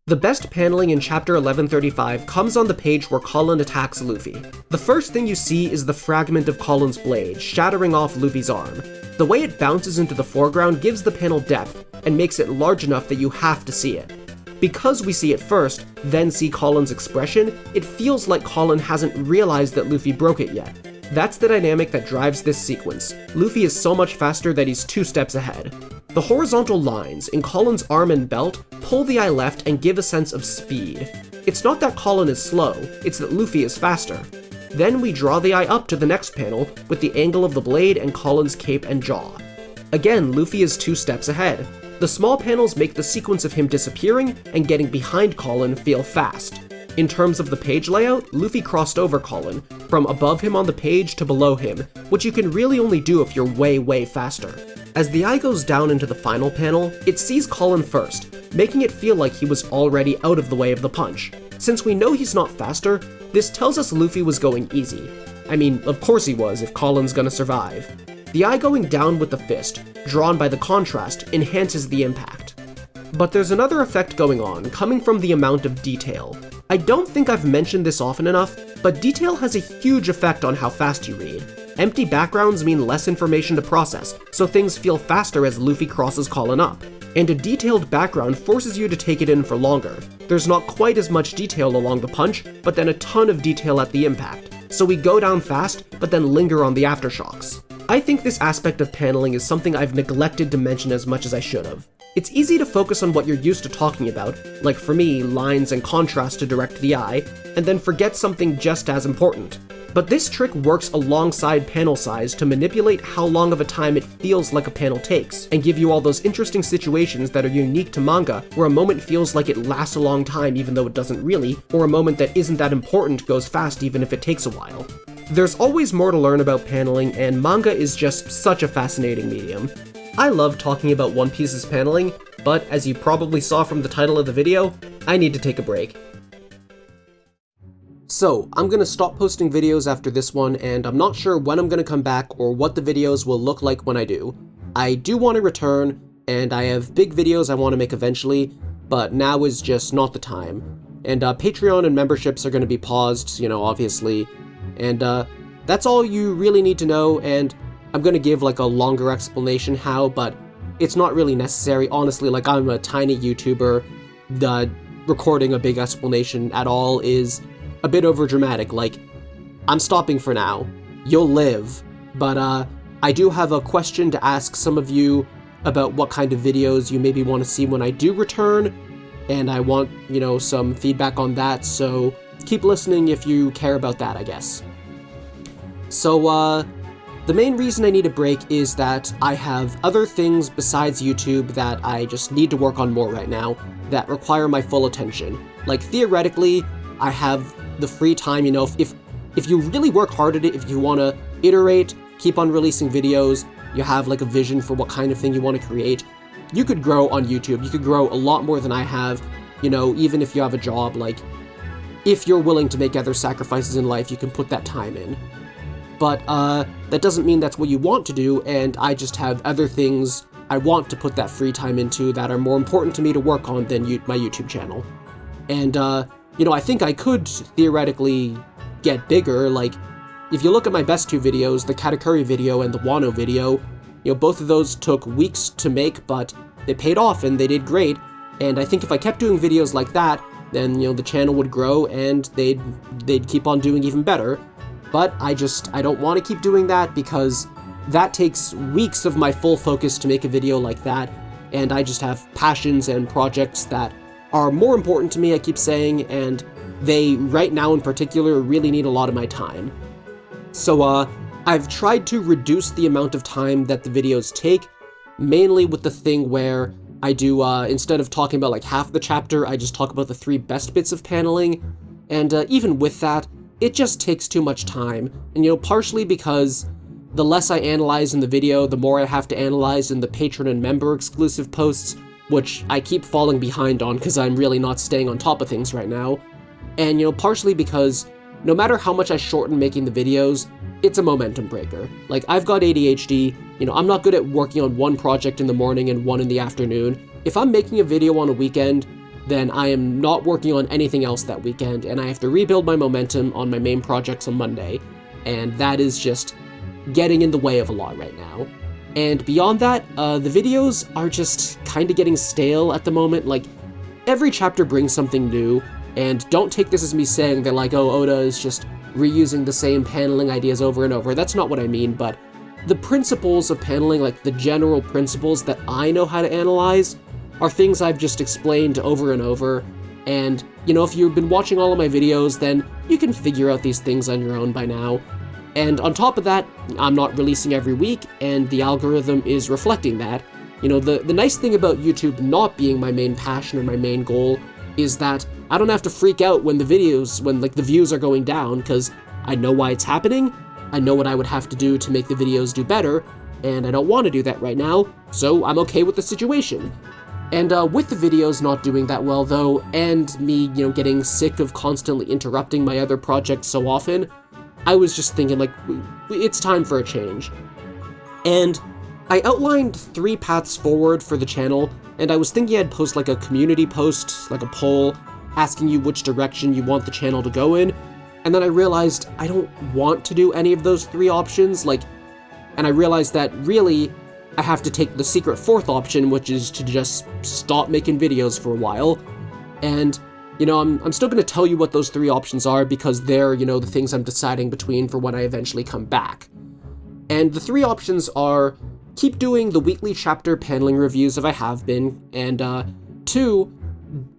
The best paneling in Chapter 1135 comes on the page where Colin attacks Luffy. The first thing you see is the fragment of Colin's blade, shattering off Luffy's arm. The way it bounces into the foreground gives the panel depth, and makes it large enough that you have to see it. Because we see it first, then see Colin's expression, it feels like Colin hasn't realized that Luffy broke it yet. That's the dynamic that drives this sequence. Luffy is so much faster that he's 2 steps ahead. The horizontal lines in Colin's arm and belt pull the eye left and give a sense of speed. It's not that Colin is slow, it's that Luffy is faster. Then we draw the eye up to the next panel with the angle of the blade and Colin's cape and jaw. Again, Luffy is 2 steps ahead. The small panels make the sequence of him disappearing and getting behind Colin feel fast. In terms of the page layout, Luffy crossed over Colin, from above him on the page to below him, which you can really only do if you're way faster. As the eye goes down into the final panel, it sees Colin first, making it feel like he was already out of the way of the punch. Since we know he's not faster, this tells us Luffy was going easy. I mean, of course he was, if Colin's gonna survive. The eye going down with the fist, drawn by the contrast, enhances the impact. But there's another effect going on, coming from the amount of detail. I don't think I've mentioned this often enough, but detail has a huge effect on how fast you read. Empty backgrounds mean less information to process, so things feel faster as Luffy crosses Colin up. And a detailed background forces you to take it in for longer. There's not quite as much detail along the punch, but then a ton of detail at the impact. So we go down fast, but then linger on the aftershocks. I think this aspect of paneling is something I've neglected to mention as much as I should have. It's easy to focus on what you're used to talking about, like for me, lines and contrast to direct the eye, and then forget something just as important. But this trick works alongside panel size to manipulate how long of a time it feels like a panel takes, and give you all those interesting situations that are unique to manga, where a moment feels like it lasts a long time even though it doesn't really, or a moment that isn't that important goes fast even if it takes a while. There's always more to learn about paneling, and manga is just such a fascinating medium. I love talking about One Piece's paneling, but as you probably saw from the title of the video, I need to take a break. So, I'm gonna stop posting videos after this one, and I'm not sure when I'm gonna come back or what the videos will look like when I do. I do want to return, and I have big videos I want to make eventually, but now is just not the time. And Patreon and memberships are gonna be paused, obviously, and that's all you really need to know, and I'm gonna give like a longer explanation how, but it's not really necessary. Honestly, like, I'm a tiny YouTuber. Recording a big explanation at all is a bit overdramatic. Like, I'm stopping for now. You'll live. But I do have a question to ask some of you about what kind of videos you maybe want to see when I do return, and I want, some feedback on that, so keep listening if you care about that, I guess. So, the main reason I need a break is that I have other things besides YouTube that I just need to work on more right now that require my full attention. Like, theoretically, I have the free time, if you really work hard at it, if you want to iterate, keep on releasing videos, you have like a vision for what kind of thing you want to create, you could grow on YouTube. You could grow a lot more than I have, even if you have a job. Like, if you're willing to make other sacrifices in life, you can put that time in. But that doesn't mean that's what you want to do, and I just have other things I want to put that free time into that are more important to me to work on than my YouTube channel. And, I think I could theoretically get bigger. Like, if you look at my best 2 videos, the Katakuri video and the Wano video, both of those took weeks to make, but they paid off and they did great. And I think if I kept doing videos like that, then, the channel would grow and they'd keep on doing even better. But I don't want to keep doing that because that takes weeks of my full focus to make a video like that, and I just have passions and projects that are more important to me, I keep saying, and they, right now in particular, really need a lot of my time. So, I've tried to reduce the amount of time that the videos take, mainly with the thing where I do, instead of talking about like half the chapter, I just talk about the 3 best bits of paneling, and even with that, it just takes too much time, and partially because the less I analyze in the video, the more I have to analyze in the patron and member exclusive posts, which I keep falling behind on because I'm really not staying on top of things right now, and partially because no matter how much I shorten making the videos, it's a momentum breaker. Like, I've got ADHD, I'm not good at working on one project in the morning and one in the afternoon. If I'm making a video on a weekend, then I am not working on anything else that weekend, and I have to rebuild my momentum on my main projects on Monday, and that is just getting in the way of a lot right now. And beyond that, the videos are just kind of getting stale at the moment. Like, every chapter brings something new, and don't take this as me saying that, like, oh, Oda is just reusing the same paneling ideas over and over. That's not what I mean, but the principles of paneling, like the general principles that I know how to analyze, are things I've just explained over and over. And, you know, if you've been watching all of my videos, then you can figure out these things on your own by now. And on top of that, I'm not releasing every week, and the algorithm is reflecting that. You know, the nice thing about YouTube not being my main passion or my main goal is that I don't have to freak out when the views are going down, because I know why it's happening, I know what I would have to do to make the videos do better, and I don't want to do that right now, so I'm okay with the situation. And with the videos not doing that well though, and me, you know, getting sick of constantly interrupting my other projects so often, I was just thinking, like, it's time for a change. And I outlined 3 paths forward for the channel, and I was thinking I'd post like a community post, like a poll, asking you which direction you want the channel to go in, and then I realized I don't want to do any of those 3 options, and I realized that really I have to take the secret 4th option, which is to just stop making videos for a while. And, you know, I'm still going to tell you what those 3 options are, because they're, you know, the things I'm deciding between for when I eventually come back. And the 3 options are: keep doing the weekly chapter paneling reviews if I have been, and 2,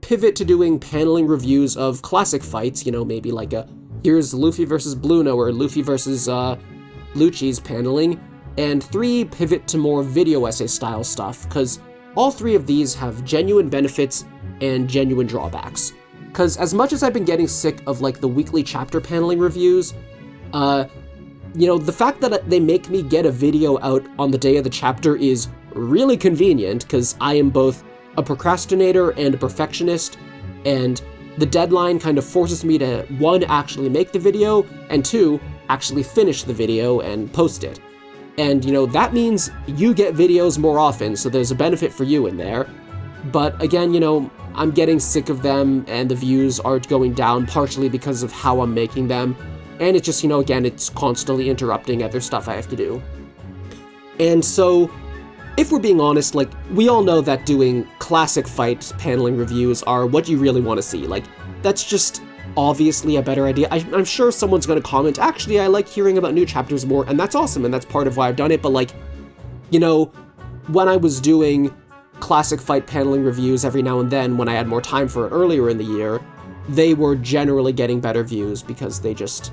pivot to doing paneling reviews of classic fights, you know, maybe like here's Luffy versus Bluno or Luffy versus Lucci's paneling, and 3, pivot to more video essay style stuff, because all 3 of these have genuine benefits and genuine drawbacks. Because as much as I've been getting sick of like the weekly chapter paneling reviews, you know, the fact that they make me get a video out on the day of the chapter is really convenient, because I am both a procrastinator and a perfectionist, and the deadline kind of forces me to, 1, actually make the video, and 2, actually finish the video and post it. And, you know, that means you get videos more often, so there's a benefit for you in there. But again, you know, I'm getting sick of them, and the views are going down partially because of how I'm making them. And it's just, you know, again, it's constantly interrupting other stuff I have to do. And so, if we're being honest, like, we all know that doing classic fight paneling reviews are what you really want to see. Like, that's just obviously a better idea. I'm sure someone's going to comment, actually, I like hearing about new chapters more, and that's awesome, and that's part of why I've done it, but, like, you know, when I was doing classic fight paneling reviews every now and then, when I had more time for it earlier in the year, they were generally getting better views, because they just,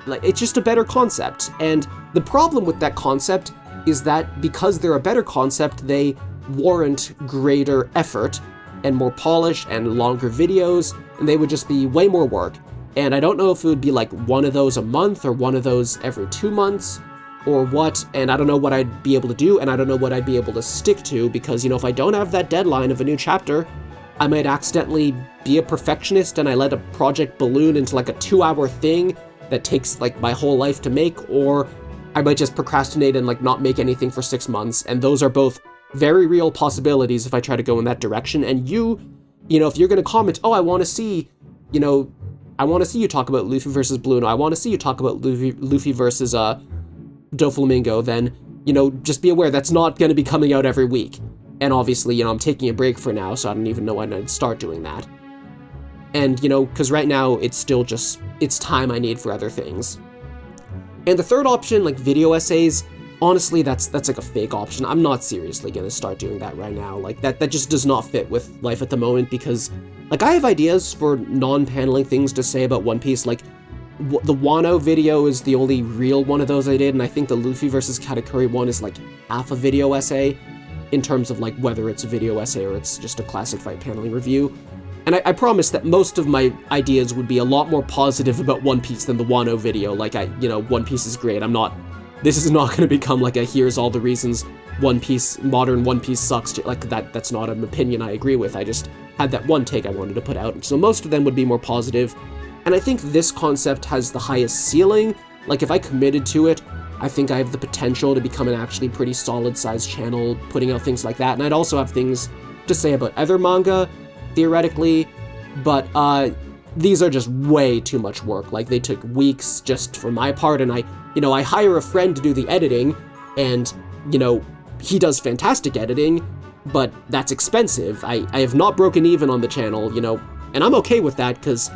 like, it's just a better concept. And the problem with that concept is that because they're a better concept, they warrant greater effort and more polish and longer videos, and they would just be way more work. And I don't know if it would be like one of those a month or one of those every 2 months or what, and I don't know what I'd be able to do, and I don't know what I'd be able to stick to, because, you know, if I don't have that deadline of a new chapter, I might accidentally be a perfectionist and I let a project balloon into like a 2-hour thing that takes like my whole life to make, or I might just procrastinate and like not make anything for 6 months, and those are both very real possibilities if I try to go in that direction. And you know, if you're going to comment, oh, I want to see, you know, I want to see you talk about Luffy versus Bluno, I want to see you talk about Luffy versus Doflamingo, then, you know, just be aware that's not going to be coming out every week. And obviously, you know, I'm taking a break for now, so I don't even know when I'd start doing that. And, you know, because right now, it's still just, it's time I need for other things. And the 3rd option, like video essays, honestly, that's like a fake option. I'm not seriously going to start doing that right now. Like, that just does not fit with life at the moment, because, like, I have ideas for non-paneling things to say about One Piece. Like, the Wano video is the only real one of those I did, and I think the Luffy versus Katakuri one is, like, half a video essay, in terms of, like, whether it's a video essay or it's just a classic fight paneling review. And I promise that most of my ideas would be a lot more positive about One Piece than the Wano video. Like, you know, One Piece is great. This is not going to become like a here's all the reasons modern One Piece sucks. Like, that's not an opinion I agree with. I just had that one take I wanted to put out. So most of them would be more positive. And I think this concept has the highest ceiling. Like, if I committed to it, I think I have the potential to become an actually pretty solid sized channel, putting out things like that. And I'd also have things to say about other manga. theoretically, but these are just way too much work. Like, they took weeks just for my part, and I hire a friend to do the editing, and, he does fantastic editing, but that's expensive. I have not broken even on the channel, and I'm okay with that, because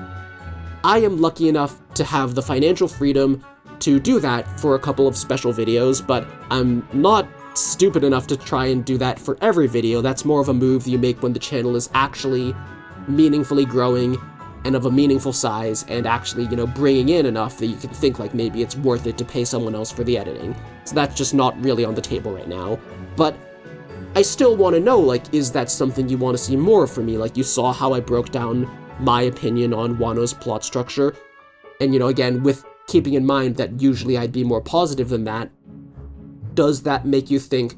I am lucky enough to have the financial freedom to do that for a couple of special videos, but I'm not stupid enough to try and do that for every video. That's more of a move you make when the channel is actually meaningfully growing and of a meaningful size and actually, bringing in enough that you can think like maybe it's worth it to pay someone else for the editing. So that's just not really on the table right now. But I still want to know, like, is that something you want to see more from me? Like, you saw how I broke down my opinion on Wano's plot structure, and, again, with keeping in mind that usually I'd be more positive than that, does that make you think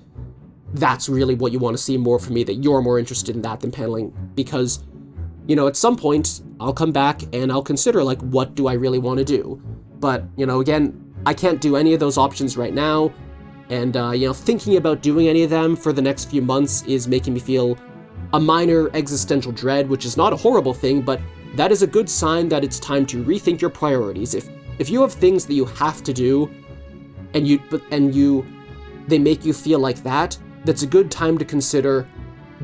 that's really what you want to see more from me, that you're more interested in that than paneling? Because, at some point, I'll come back and I'll consider, like, what do I really want to do? But, again, I can't do any of those options right now, and, thinking about doing any of them for the next few months is making me feel a minor existential dread, which is not a horrible thing, but that is a good sign that it's time to rethink your priorities. If you have things that you have to do, and they make you feel like that, that's a good time to consider,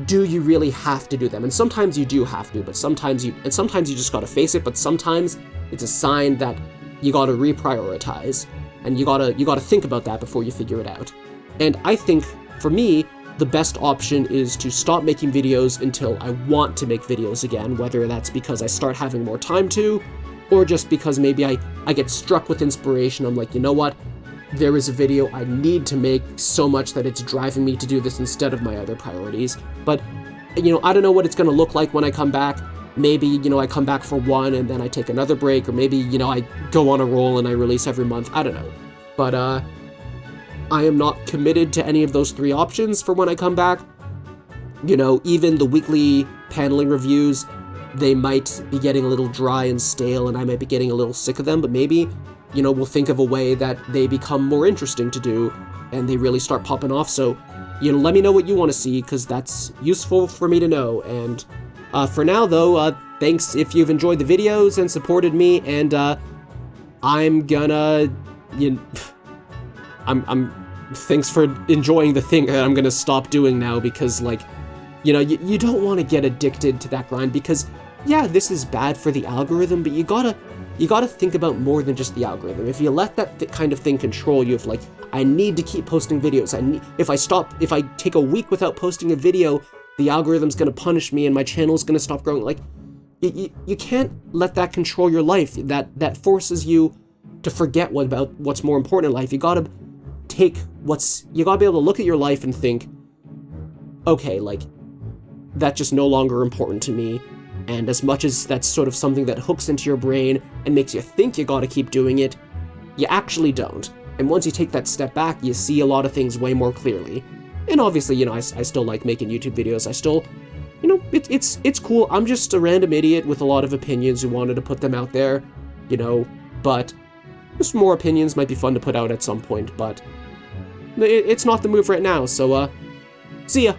do you really have to do them? And sometimes you do have to, but sometimes you just gotta face it, but sometimes it's a sign that you gotta reprioritize, and you gotta think about that before you figure it out. And I think, for me, the best option is to stop making videos until I want to make videos again, whether that's because I start having more time to, or just because maybe I get struck with inspiration. I'm like, you know what? There is a video I need to make so much that it's driving me to do this instead of my other priorities. But, I don't know what it's going to look like when I come back. Maybe, I come back for one and then I take another break, or maybe, I go on a roll and I release every month. I don't know. But, I am not committed to any of those three options for when I come back. Even the weekly paneling reviews, they might be getting a little dry and stale, and I might be getting a little sick of them, but maybe, we'll think of a way that they become more interesting to do, and they really start popping off. So, let me know what you want to see, because that's useful for me to know. And for now, though, thanks if you've enjoyed the videos and supported me, and I'm gonna, thanks for enjoying the thing that I'm gonna stop doing now, because, like, you don't want to get addicted to that grind, because, yeah, this is bad for the algorithm, but you gotta think about more than just the algorithm. If you let that kind of thing control you, if, like, I need to keep posting videos, if I take a week without posting a video, the algorithm's gonna punish me and my channel's gonna stop growing. Like, you can't let that control your life. That forces you to forget what's more important in life. You gotta be able to look at your life and think, okay, like, that's just no longer important to me. And as much as that's sort of something that hooks into your brain and makes you think you gotta keep doing it, you actually don't. And once you take that step back, you see a lot of things way more clearly. And obviously, I still like making YouTube videos. I still, it's cool. I'm just a random idiot with a lot of opinions who wanted to put them out there, but just more opinions might be fun to put out at some point, but it's not the move right now, so, see ya!